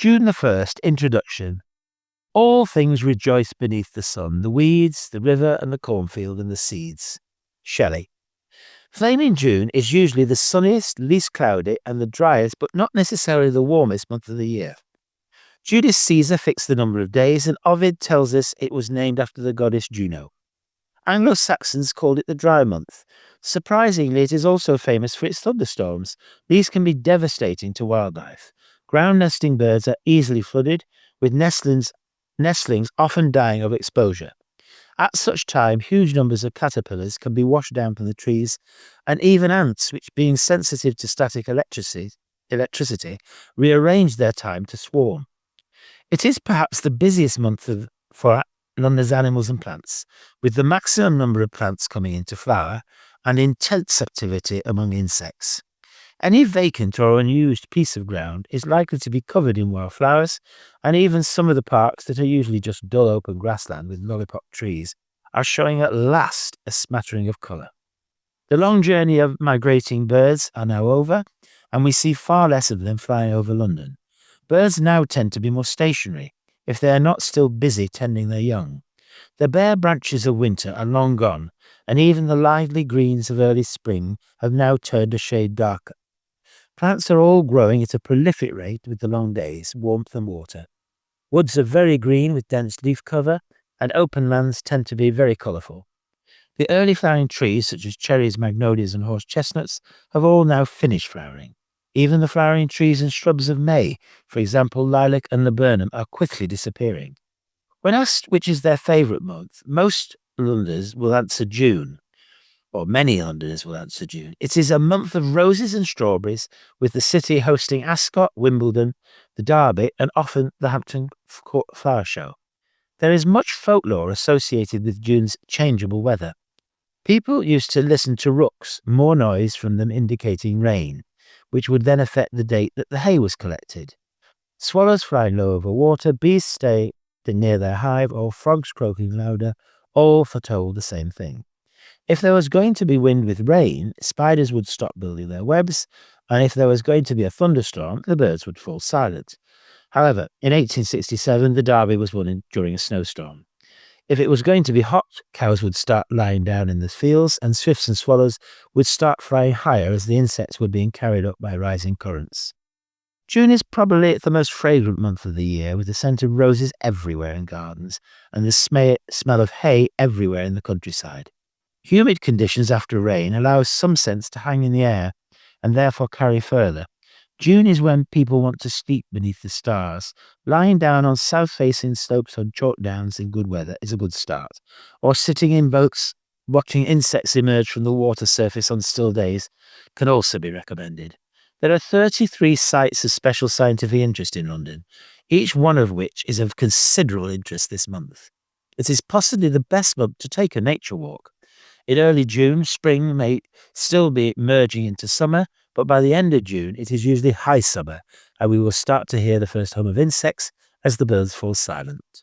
June the 1st, introduction. All things rejoice beneath the sun, the weeds, the river and the cornfield and the seeds. Shelley. Flaming June is usually the sunniest, least cloudy and the driest but not necessarily the warmest month of the year. Julius Caesar fixed the number of days and Ovid tells us it was named after the goddess Juno. Anglo-Saxons called it the dry month. Surprisingly, it is also famous for its thunderstorms. These can be devastating to wildlife. Ground nesting birds are easily flooded, with nestlings often dying of exposure. At such time, huge numbers of caterpillars can be washed down from the trees, and even ants, which being sensitive to static electricity, rearrange their time to swarm. It is perhaps the busiest month for London's animals and plants, with the maximum number of plants coming into flower and intense activity among insects. Any vacant or unused piece of ground is likely to be covered in wildflowers, and even some of the parks that are usually just dull open grassland with lollipop trees are showing at last a smattering of colour. The long journey of migrating birds are now over, and we see far less of them flying over London. Birds now tend to be more stationary, if they are not still busy tending their young. The bare branches of winter are long gone, and even the lively greens of early spring have now turned a shade darker. Plants are all growing at a prolific rate with the long days, warmth and water. Woods are very green with dense leaf cover, and open lands tend to be very colourful. The early flowering trees, such as cherries, magnolias and horse chestnuts, have all now finished flowering. Even the flowering trees and shrubs of May, for example lilac and laburnum, are quickly disappearing. When asked which is their favourite month, most Londoners will answer June, or many Londoners will answer June. It is a month of roses and strawberries, with the city hosting Ascot, Wimbledon, the Derby and often the Hampton Court Flower Show. There is much folklore associated with June's changeable weather. People used to listen to rooks, more noise from them indicating rain, which would then affect the date that the hay was collected. Swallows flying low over water, bees staying near their hive, or frogs croaking louder, all foretold the same thing. If there was going to be wind with rain, spiders would stop building their webs, and if there was going to be a thunderstorm, the birds would fall silent. However, in 1867, the Derby was won during a snowstorm. If it was going to be hot, cows would start lying down in the fields, and swifts and swallows would start flying higher as the insects were being carried up by rising currents. June is probably the most fragrant month of the year, with the scent of roses everywhere in gardens, and the smell of hay everywhere in the countryside. Humid conditions after rain allow some scents to hang in the air, and therefore carry further. June is when people want to sleep beneath the stars. Lying down on south-facing slopes on chalk downs in good weather is a good start, or sitting in boats watching insects emerge from the water surface on still days can also be recommended. There are 33 sites of special scientific interest in London, each one of which is of considerable interest this month. It is possibly the best month to take a nature walk. In early June, spring may still be merging into summer, but by the end of June, it is usually high summer, and we will start to hear the first hum of insects as the birds fall silent.